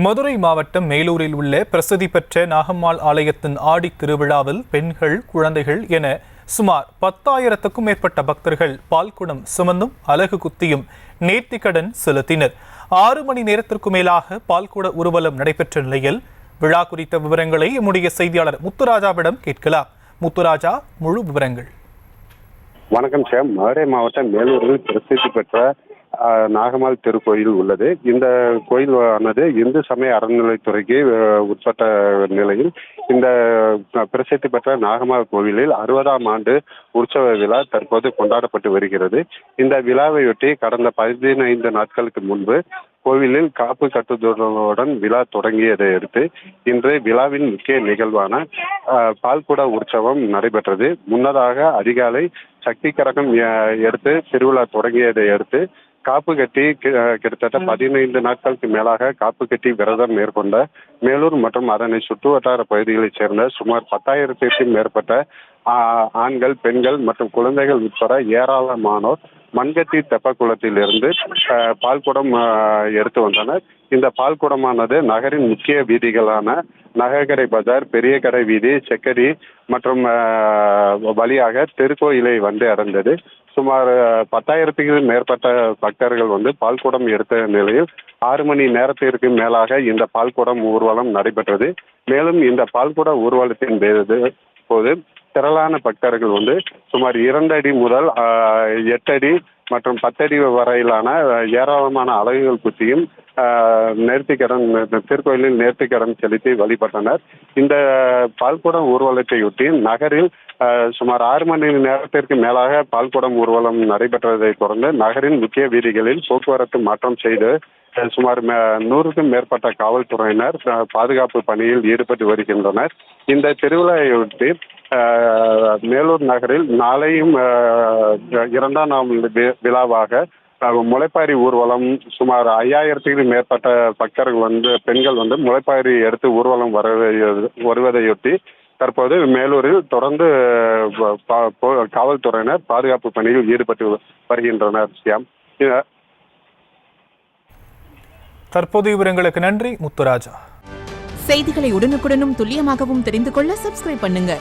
மதுரை மாவட்டம் மேலூரில் உள்ள பிரசித்தி பெற்ற நாகம்மாள் ஆலயத்தின் ஆடி திருவிழாவில் பெண்கள், குழந்தைகள் என சுமார் 10,000க்கும் மேற்பட்ட பக்தர்கள் பால்குடம் சுமந்தும் அலகு குத்தியும் நேர்த்திக்கடன் செலுத்தினர். 6 மணி நேரத்திற்கு மேலாக பால்குட ஊர்வலம் நடைபெற்ற நிலையில் விழா குறித்த விவரங்களை நம்முடைய செய்தியாளர் முத்துராஜாவிடம் கேட்கலாம். முத்துராஜா, முழு விவரங்கள். வணக்கம் சார். மதுரை மாவட்டம் மேலூரில் பிரசித்தி பெற்ற நாகம்மாள் திருக்கோயில் உள்ளது. இந்த கோயில் ஆனது இந்து சமய அறநிலைத்துறைக்கு உட்பட்ட நிலையில் இந்த பிரசித்தி பெற்ற நாகம்மாள் கோவிலில் 60ஆம் ஆண்டு உற்சவ விழா தற்போது கொண்டாடப்பட்டு வருகிறது. இந்த விழாவையொட்டி கடந்த 15 நாட்களுக்கு முன்பு கோவிலில் காப்பு கட்டுதலுடன் விழா தொடங்கியதை அடுத்து இன்று விழாவின் முக்கிய நிகழ்வான பால்குட உற்சவம் நடைபெற்றது. முன்னதாக அதிகாலை சக்தி கரகம் எடுத்து திருவிழா தொடங்கியதை அடுத்து காப்பு கட்டி கிட்டத்தட்ட 15 நாட்களுக்கு மேலாக காப்பு கட்டி விரதம் மேற்கொண்ட மேலூர் மற்றும் அதனை சுற்று வட்டார பகுதிகளைச் சேர்ந்த சுமார் 10,000க்கும் மேற்பட்ட ஆண்கள், பெண்கள் மற்றும் குழந்தைகள் உட்பட ஏராளமானோர் மண்கட்டி தெப்பக்குளத்தில் இருந்து பால்குடம் எடுத்து வந்தனர். இந்த பால்குடமானது நகரின் முக்கிய வீதிகளான நகைக்கடை பஜார், பெரிய கடை வீதி, செக்கடி மற்றும் வழியாக திருக்கோயிலை வந்து அடைந்தது. சுமார் 10,000க்கும் மேற்பட்ட பக்தர்கள் பால்குடம் எடுத்த நிலையில் 6 மணி நேரத்திற்கு மேலாக இந்த பால்குடம் ஊர்வலம் நடைபெற்றது. மேலும் இந்த பால்குட ஊர்வலத்தின் போது திரளான பக்தர்கள் சுமார் 2 அடி முதல் 8 அடி மற்றும் 10 அடி வரையிலான ஏராளமான அலகுகள் குத்தியும் நேர்த்திக்கடன் திருக்கோயிலில் நேர்த்திக்கடன் செலுத்தி வழிபட்டனர். இந்த பால்குடம் ஊர்வலத்தையொட்டி நகரில் சுமார் 6 மணி நேரத்திற்கு மேலாக பால்குடம் ஊர்வலம் நடைபெற்றதை தொடர்ந்து நகரின் முக்கிய வீதிகளில் போக்குவரத்து மாற்றம் செய்து சுமார் 100க்கும் மேற்பட்ட காவல்துறையினர் பாதுகாப்பு பணியில் ஈடுபட்டு வருகின்றனர். இந்த திருவிழாவையொட்டி மேலூர் நகரில் நாளையும் 2ஆம் நாள் விழாவாக முளைப்பாரி ஊர்வலம் சுமார் 5,000க்கும் மேற்பட்ட பக்தர்கள் பெண்கள் முளைப்பாரி எடுத்து ஊர்வலம் வருவதையொட்டி தற்போது மேலூரில் தொடர்ந்து காவல்துறையினர் பாதுகாப்பு பணியில் ஈடுபட்டு வருகின்றனர். தற்போதைய விவரங்களுக்கு நன்றி முத்துராஜா. செய்திகளை உடனுக்குடனும் துல்லியமாகவும் தெரிந்து கொள்ள சப்ஸ்கிரைப் பண்ணுங்க.